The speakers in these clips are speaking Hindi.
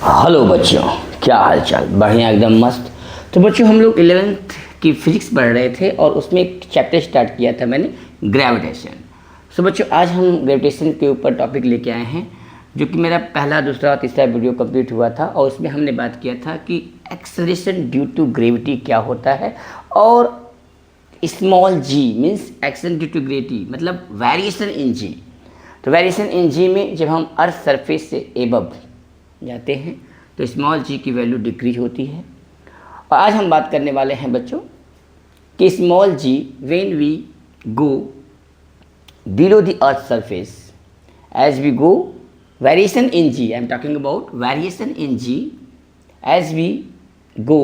हेलो बच्चों, क्या हाल चाल? बढ़िया, एकदम मस्त। तो बच्चों, हम लोग 11th की फिजिक्स पढ़ रहे थे और उसमें एक चैप्टर स्टार्ट किया था मैंने, ग्रेविटेशन। सो बच्चों, आज हम ग्रेविटेशन के ऊपर टॉपिक लेके आए हैं, जो कि मेरा पहला, दूसरा, तीसरा वीडियो कंप्लीट हुआ था और उसमें हमने बात किया था कि एक्सेलरेशन ड्यू टू ग्रेविटी क्या होता है और small G means acceleration due to gravity मतलब वेरिएशन इन जी। तो वेरिएशन इन जी में जब हम अर्थ सरफेस से एबव जाते हैं तो स्मॉल जी की वैल्यू डिक्रीज होती है। और आज हम बात करने वाले हैं बच्चों कि small G when we go below the earth surface, as we go variation in G, I am talking about variation in G as we go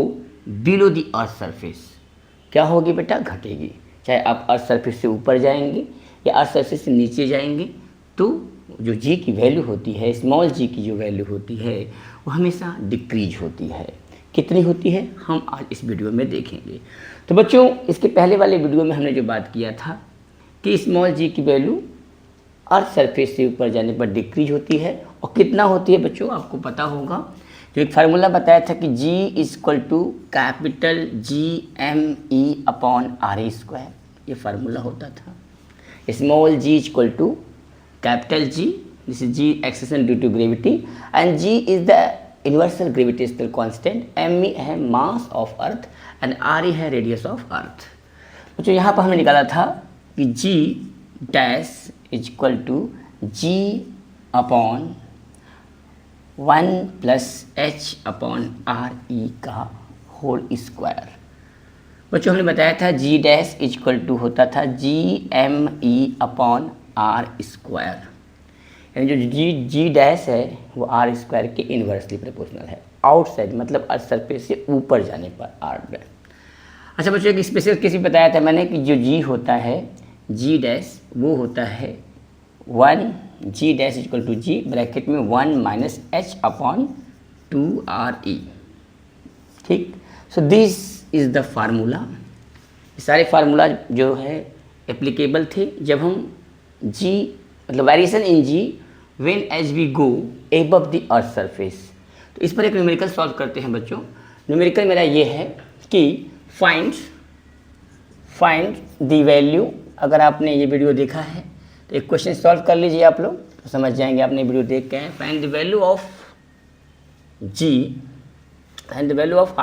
below the earth surface, क्या होगी बेटा? घटेगी। चाहे आप अर्थ सरफेस से ऊपर जाएंगे या अर्थ सरफेस से नीचे जाएंगे तो जो जी की वैल्यू होती है, स्मॉल जी की जो वैल्यू होती है वो हमेशा डिक्रीज होती है। कितनी होती है हम आज इस वीडियो में देखेंगे। तो बच्चों, इसके पहले वाले वीडियो में हमने जो बात किया था कि स्मॉल जी की वैल्यू अर्थ सरफेस से ऊपर जाने पर डिक्रीज होती है। और कितना होती है बच्चों? आपको पता होगा, जो एक फार्मूला बताया था कि G equal to capital GME upon RE square, ये फार्मूला होता था। Small G equal to capital G, this is G acceleration due to gravity, and G is the universal gravitational constant, ME है mass of earth and RE है radius of earth। तो यहाँ पर हमने निकाला था कि G dash is equal to G upon 1 plus H upon RE का होल स्क्वायर। बच्चों, हमने बताया था G dash is equal to होता था GME अपॉन आर स्क्वायर, यानी जो जी डैश है वो आर स्क्वायर के इन्वर्सली प्रोपोर्शनल है। आउटसाइड मतलब अर्थ सरफेस से ऊपर जाने पर आर डैश। अच्छा बच्चों, एक स्पेशल केस भी बताया था मैंने कि जो जी होता है जी डैश वो होता है 1 G dash equal to G bracket में 1 माइनस एच अपॉन 2RE। ठीक, so this is the formula. सारे फार्मूला जो है एप्लीकेबल थे जब हम जी मतलब variation in G when as we go above the earth surface. तो इस पर एक न्यूमेरिकल सॉल्व करते हैं बच्चों। न्यूमेरिकल मेरा ये है कि फाइंड द वैल्यू। अगर आपने ये वीडियो देखा है तो एक क्वेश्चन सॉल्व कर लीजिए आप लोग, तो समझ जाएंगे आपने वीडियो देख के हैं। Find the value of G and the value of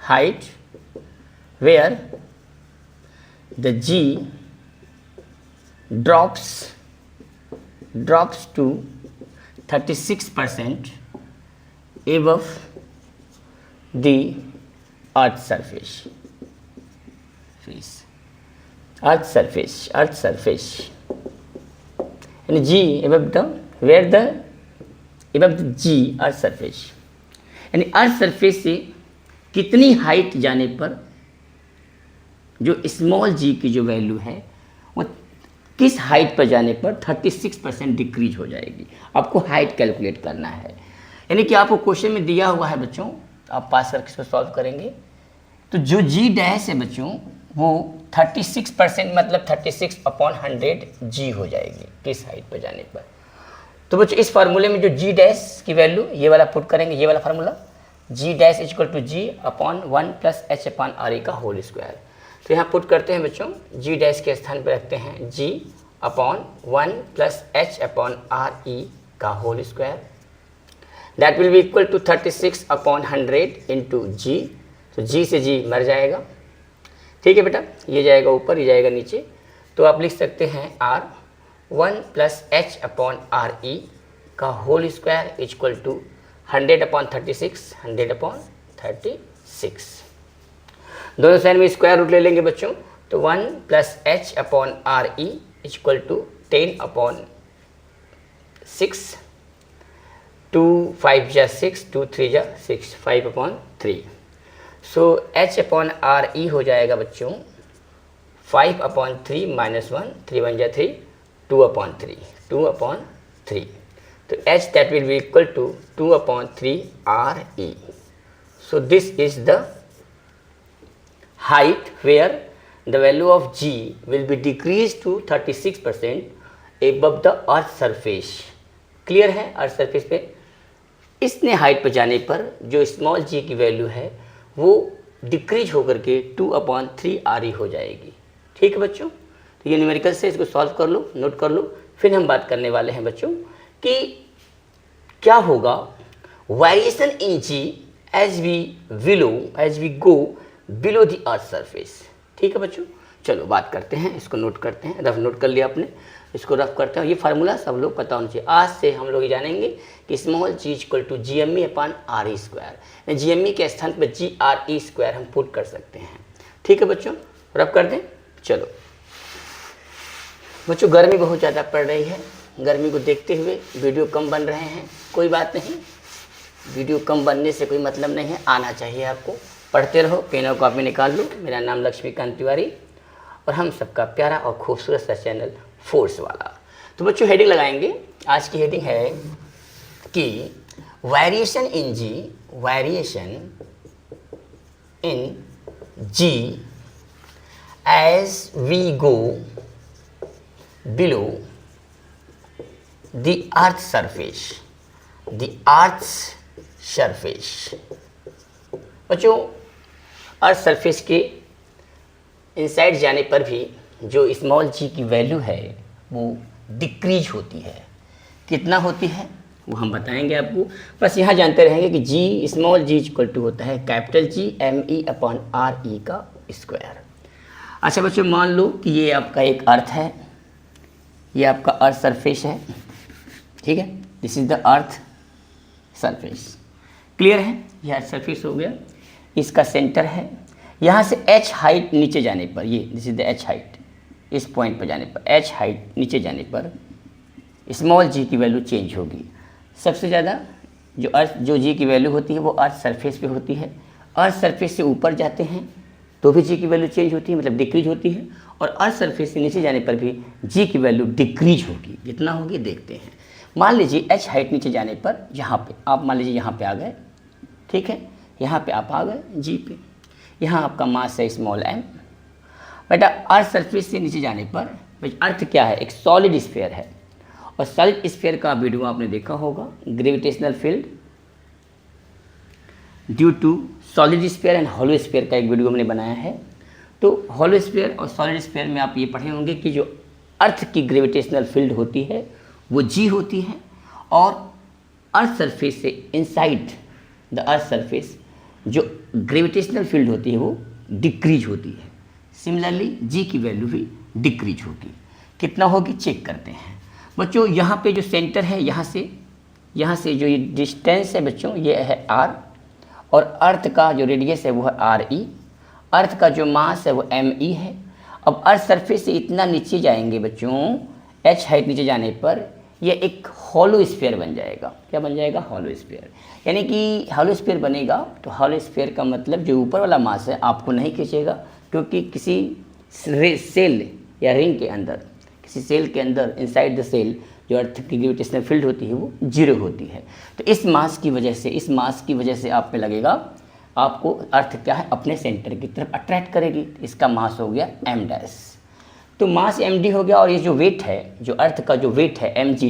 height where the G drops to 36% above the earth surface and G above the G earth surface, यानी अर्थ सरफेस से कितनी हाइट जाने पर जो स्मॉल जी की जो वैल्यू है वो किस हाइट पर जाने पर 36% डिक्रीज हो जाएगी। आपको हाइट कैलकुलेट करना है, यानी कि आपको क्वेश्चन में दिया हुआ है बच्चों, आप पास करके इसको सॉल्व करेंगे। तो जो जी डैश है बच्चों वो 36% मतलब 36 अपॉन 100 जी हो जाएगी किस हाइट पर जाने पर। तो बच्चों, इस फार्मूले में जो जी डैश की वैल्यू ये वाला पुट करेंगे, ये वाला formula G dash equal to G upon 1 plus H upon R का होल स्क्वायर। तो यहाँ पुट करते हैं बच्चों, जी डैश के स्थान पर रखते हैं G upon 1 plus H upon RE का whole square, that will be equal to 36 upon 100 into G. तो जी से जी मर जाएगा, ठीक है बेटा, ये जाएगा ऊपर, ये जाएगा नीचे। तो आप लिख सकते हैं R 1 plus H upon RE का whole square equal to 100 upon 36, 100 upon 36। दोनों साइड में स्क्वायर रूट ले लेंगे बच्चों, तो 1 plus H upon RE equal to 10 upon 6, 2 5 जा 6, 2 3 जा 6, 5 upon 3। So H upon RE हो जाएगा बच्चों 5 अपॉन 3 माइनस 1, 3 1 जा 3, 2 अपॉन 3, 2 अपॉन 3। तो H that will be equal to 2 upon 3 RE। So this is the height where the value of G will be decreased to 36% above the earth surface। Clear है? अर्थ सरफेस पे इसने हाइट पर जाने पर जो स्मॉल जी की वैल्यू है वो डिक्रीज होकर के 2/3 RE हो जाएगी। ठीक है बच्चों, तो ये न्यूमेरिकल से इसको सॉल्व कर लो, नोट कर लो। फिर हम बात करने वाले हैं बच्चों कि क्या होगा variation in G as we go below the earth surface. ठीक है बच्चों, चलो बात करते हैं, इसको नोट करते हैं। रफ नोट कर लिया आपने, इसको रफ करते हैं। ये फार्मूला सब लोग पता होना चाहिए। आज से हम लोग ये जानेंगे कि small G equal to GME/RE²। GME के स्थान पर GRE² हम पुट कर सकते हैं। ठीक है बच्चों, रफ कर दें। चलो बच्चों, गर्मी बहुत ज़्यादा पड़ रही है, गर्मी को देखते हुए वीडियो कम बन रहे हैं। कोई बात नहीं, वीडियो कम बनने से कोई मतलब नहीं है, आना चाहिए आपको। पढ़ते रहो, पेन और कॉपी निकाल लो। मेरा नाम लक्ष्मीकांत तिवारी और हम सबका प्यारा और खूबसूरत सा चैनल फोर्स वाला। तो बच्चों हेडिंग लगाएंगे। आज की हेडिंग है कि variation in G as we go below the earth surface. बच्चों, अर्थ सरफेस के इनसाइड जाने पर भी जो स्मॉल जी की वैल्यू है वो डिक्रीज होती है। कितना होती है वो हम बताएंगे आपको, बस यहाँ जानते रहेंगे कि जी स्मॉल जी इक्वल टू होता है कैपिटल GME/RE का स्क्वायर। अच्छा बच्चों, मान लो कि ये आपका एक अर्थ है, ये आपका अर्थ सरफेस है। ठीक है, this is the earth surface. Clear है, ये अर्थ सरफेस हो गया, इसका सेंटर है। यहाँ से h हाइट नीचे जाने पर, ये this is the h height, इस पॉइंट पर जाने पर h हाइट नीचे जाने पर स्मॉल जी की वैल्यू चेंज होगी। सबसे ज़्यादा जो जी की वैल्यू होती है वो अर्थ सरफेस पे होती है। अर्थ सरफेस से ऊपर जाते हैं तो भी जी की वैल्यू चेंज होती है, मतलब डिक्रीज होती है। और अर्थ सरफेस से नीचे जाने पर भी जी की वैल्यू डिक्रीज होगी। कितना होगी देखते हैं। मान लीजिए h हाइट नीचे जाने पर यहाँ पे आप मान लीजिए यहाँ पे आ गए। ठीक है, यहाँ पे आप आ गए जी पे, यहाँ आपका मास है स्मॉल m। बेटा अर्थ सरफेस से नीचे जाने पर अर्थ क्या है, एक सॉलिड स्फीयर है। और सॉलिड स्फीयर का वीडियो आपने देखा होगा, gravitational field due to solid sphere and hollow sphere का एक वीडियो हमने बनाया है। तो हॉलो स्फीयर और सॉलिड स्फीयर में आप ये पढ़े होंगे कि जो अर्थ की ग्रेविटेशनल फील्ड होती है वो जी होती है, और अर्थ सरफेस से इनसाइड द अर्थ सरफेस जो ग्रेविटेशनल फील्ड होती है वो डिक्रीज होती है। सिमिलरली जी की वैल्यू भी डिक्रीज होगी। कितना होगी चेक करते हैं बच्चों। यहाँ पे जो सेंटर है, यहाँ से जो ये डिस्टेंस है बच्चों, ये है r, और अर्थ का जो रेडियस है वो है RE। अर्थ का जो मास है वो ME है। अब अर्थ सरफेस से इतना नीचे जाएंगे बच्चों, h हाइट नीचे जाने पर ये एक हॉलो स्फीयर बन जाएगा। क्या बन जाएगा, हॉलो स्फीयर। यानी कि हॉलो स्फीयर बनेगा तो हॉलो स्फीयर का मतलब जो ऊपर वाला मास है आपको नहीं खींचेगा, क्योंकि किसी सेल या रिंग के अंदर, किसी सेल के अंदर इनसाइड द सेल जो अर्थ की ग्रेविटेशनल फील्ड होती है वो 0 होती है। तो इस मास की वजह से आप पे लगेगा, आपको अर्थ क्या है अपने सेंटर की तरफ अट्रैक्ट करेगी। इसका मास हो गया m डैश। तो मास md हो गया, और ये जो वेट है, जो अर्थ का जो वेट है mg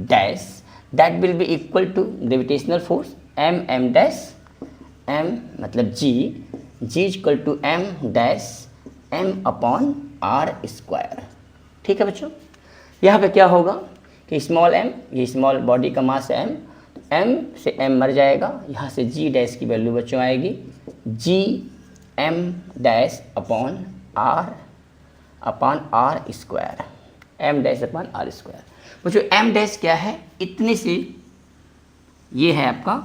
dash, that will be equal to gravitational force m dash, m मतलब g इक्वल टू m डैश m/r²। ठीक है बच्चों, यहाँ पे क्या होगा कि स्मॉल m, ये स्मॉल बॉडी का मास है m से m मर जाएगा। यहाँ से g डैश की वैल्यू बच्चों आएगी m dash upon r², m dash upon r²। बच्चों m डैश क्या है, इतने से ये है आपका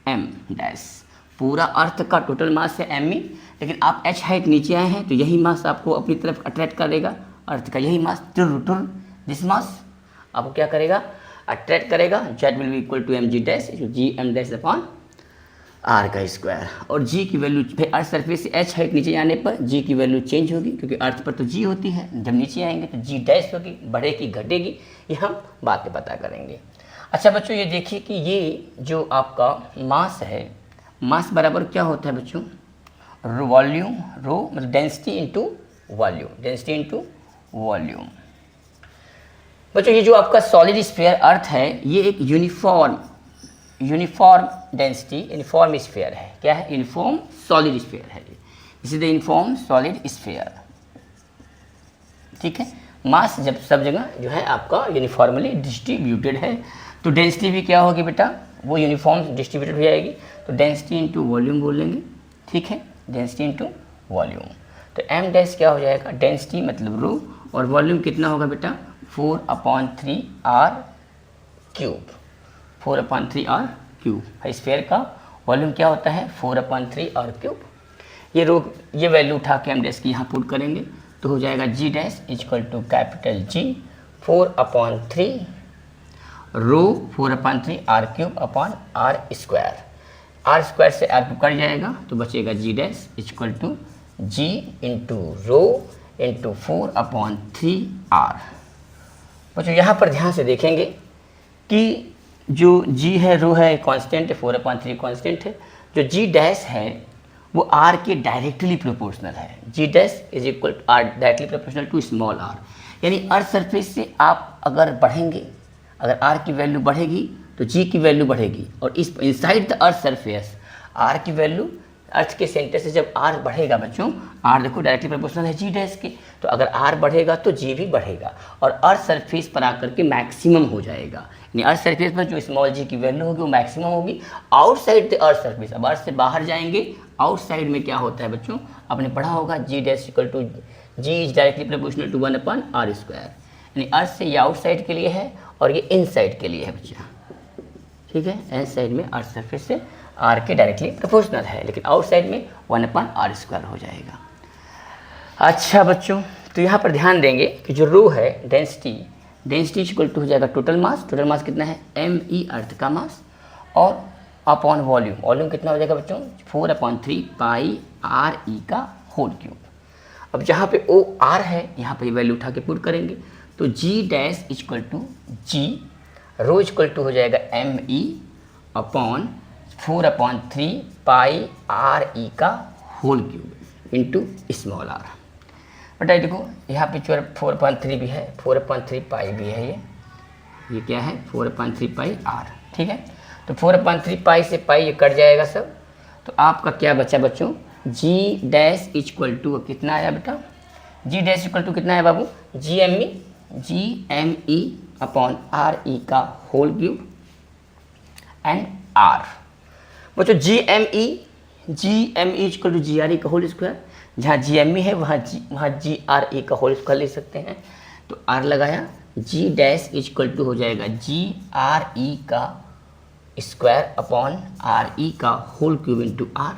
m डैश। पूरा अर्थ का टोटल मास है m, लेकिन आप h हाइट नीचे आए हैं तो यही मास आपको अपनी तरफ अट्रैक्ट करेगा। अर्थ का यही मास दिस मास आपको क्या करेगा, अट्रैक्ट करेगा। That will be equal to mg dash, m dash upon r²। और g की वैल्यू फिर अर्थ सरफेस से h हाइट नीचे जाने पर g की वैल्यू चेंज होगी, क्योंकि अर्थ पर तो g होती है, जब नीचे आएंगे तो g डैश होगी, बढ़ेगी घटेगी, ये हम बाद में पता करेंगे। अच्छा बच्चों, ये देखिए कि ये जो आपका मास है, मास बराबर क्या होता है बच्चों, वॉल्यूम, रो मतलब डेंसिटी इंटू वॉल्यूम, बच्चों ये जो आपका सॉलिड स्फीयर अर्थ है ये एक यूनिफॉर्म डेंसिटी यूनिफॉर्म स्फीयर है। क्या है? यूनिफॉर्म सॉलिड स्फीयर है। This is the uniform solid sphere. ठीक है, मास जब सब जगह जो है आपका यूनिफॉर्मली डिस्ट्रीब्यूटेड है तो डेंसिटी भी क्या होगी बेटा? वो यूनिफॉर्म डिस्ट्रीब्यूटेड हो जाएगी। तो डेंसिटी इंटू वॉल्यूम बोल लेंगे। ठीक है, डेंसिटी इंटू वॉल्यूम। तो एम डैश क्या हो जाएगा? डेंसिटी मतलब रो, और वॉल्यूम कितना होगा बेटा? 4/3 R cube. 4/3 R cube. Sphere का वॉल्यूम क्या होता है? 4/3 आर क्यूब। ये वैल्यू उठा के एम डैश की यहाँ पुट करेंगे तो हो जाएगा G dash equal to capital G 4/3 rho 4/3 R cube upon R square. R square से आर क्यूब कट जाएगा तो बचेगा G dash equal to G into rho into 4/3 R. बच्चों यहाँ पर ध्यान से देखेंगे कि जो जी है रो है कांस्टेंट है, 4/3 कांस्टेंट है। जो जी डैश है वो आर के डायरेक्टली प्रोपोर्शनल है। G dash is equal to R directly proportional to small R. यानी अर्थ सरफेस से आप अगर बढ़ेंगे, अगर आर की वैल्यू बढ़ेगी तो जी की वैल्यू बढ़ेगी, और इस inside the earth surface R की वैल्यू अर्थ के सेंटर से जब आर बढ़ेगा बच्चों, आर देखो डायरेक्टली प्रोपोर्शनल है जी डैश के, तो अगर आर बढ़ेगा तो जी भी बढ़ेगा और अर्थ सरफेस पर आकर के मैक्सिमम हो जाएगा। यानी अर्थ सरफेस पर जो स्मॉल जी की वैल्यू होगी वो मैक्सिमम होगी। आउटसाइड द अर्थ सरफेस, अब अर्थ से बाहर जाएंगे, आउटसाइड में क्या होता है बच्चों? आपने पढ़ा होगा G dash equal to G is directly proportional to 1/r square. यानी अर्थ से ये आउटसाइड के लिए है और ये इनसाइड के लिए है बच्चा। ठीक है, इन साइड में अर्थ सरफेस से आर के डायरेक्टली प्रोपोर्शनल है, लेकिन आउटसाइड में 1/r स्क्वायर हो जाएगा। अच्छा बच्चों, तो यहाँ पर ध्यान देंगे कि जो रो है डेंसिटी इक्वल टू हो जाएगा टोटल मास कितना है? m अर्थ का मास, और अपॉन वॉल्यूम कितना हो जाएगा बच्चों? 4/3 पाई आर ई का होल क्यूब। अब जहाँ पे ओ आर है यहाँ पे वैल्यू उठा के पुट करेंगे तो G dash equal to G rho equal to हो जाएगा m upon 4/3 pi R E का whole cube into small R. बटा देखो यहाँ पे 4/3 भी है, 4/3 पाई भी है, ये क्या है? 4/3 पाई आर। ठीक है, तो 4/3 पाई से पाई ये कट जाएगा सब, तो आपका क्या बचा बच्चों? जी डैश इक्वल टू कितना आया बेटा? जी डैश इक्वल टू कितना है बाबू? G M E upon R E का होल क्यूब एंड आर। बच्चों G M E equal to G R E का होल स्क्वायर। जहाँ जी एम ई है वहाँ जी आर ई का होल स्क्वायर ले सकते हैं, तो आर लगाया। जी डैश इक्वल टू हो जाएगा जी आर ई का स्क्वायर अपॉन आर ई का होल क्यूब इंटू आर।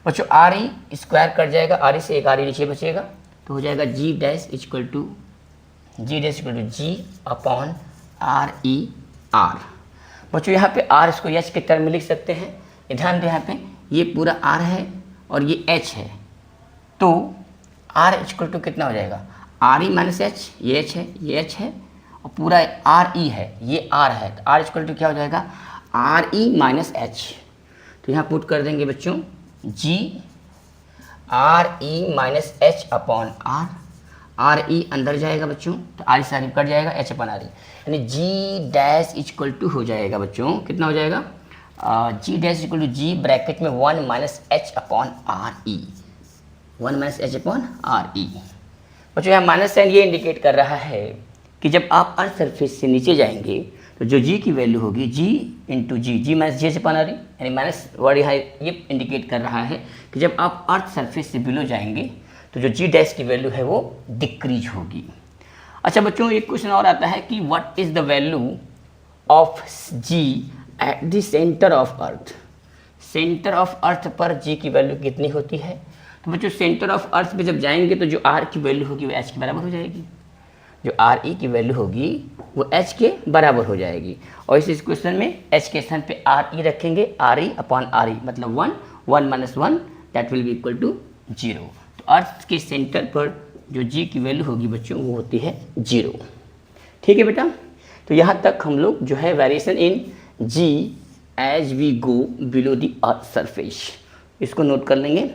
बच्चों आर ई स्क्वायर कट जाएगा, आर ई से एक आर ई नीचे बचेगा, तो हो जाएगा G dash equal to G upon R E R. बच्चों यहाँ पे आर इसको एच के टर्म में लिख सकते हैं। ध्यान दो यहाँ पे ये पूरा आर है और ये एच है, तो आर इक्वल टू कितना हो जाएगा? आर ई माइनस एच, ये एच है, ये एच है, और पूरा आर ई है, ये आर है, तो आर इक्वल टू क्या हो जाएगा? R E minus H. तो यहाँ पुट कर देंगे बच्चों G R E minus H upon R E अंदर जाएगा बच्चों, तो आर से कट जाएगा, एच अपॉन आर ई, यानी जी डैश इक्वल टू हो जाएगा बच्चों कितना हो जाएगा? G dash equal to G bracket में 1 minus H upon R E, 1 minus H upon R E. बच्चों यहाँ माइनस साइन ये इंडिकेट कर रहा है कि जब आप अर्थ सरफेस से नीचे जाएंगे तो जो जी की वैल्यू होगी G into G minus G H upon R E, यानी माइनस वर्ड यहाँ ये इंडिकेट कर रहा है कि जब आप अर्थ सरफेस से बिलो जाएंगे तो जो जी डैश की वैल्यू है वो डिक्रीज होगी। अच्छा बच्चों, एक क्वेश्चन और आता है कि what is the value of G at the centre of earth. Centre of earth पर जी की वैल्यू कितनी होती है? तो बच्चों सेंटर ऑफ अर्थ पे जब जाएंगे तो जो आर की वैल्यू होगी वो एच के बराबर हो जाएगी, जो आर ई की वैल्यू होगी वो एच के बराबर हो जाएगी। और इस क्वेश्चन में एच के स्थान पे आर ई रखेंगे, R E upon R E मतलब 1 minus 1 that will be equal to 0। तो अर्थ के सेंटर पर जो जी की वैल्यू होगी बच्चों वो होती है 0। ठीक है बेटा, तो यहाँ तक हम लोग जो है variation in G as we go below the earth surface इसको नोट कर लेंगे।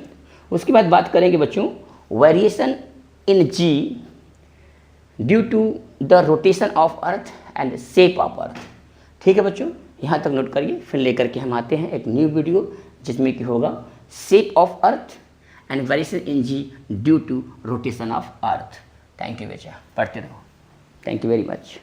उसके बाद बात करेंगे बच्चों variation in G due to the rotation of earth and shape of earth. ठीक है बच्चों, यहाँ तक नोट करिए। फिर लेकर के हम आते हैं एक न्यू वीडियो जिसमें कि होगा shape of earth and variation in G due to rotation of earth. Thank you बच्चा, पढ़ते रहो। Thank you very much.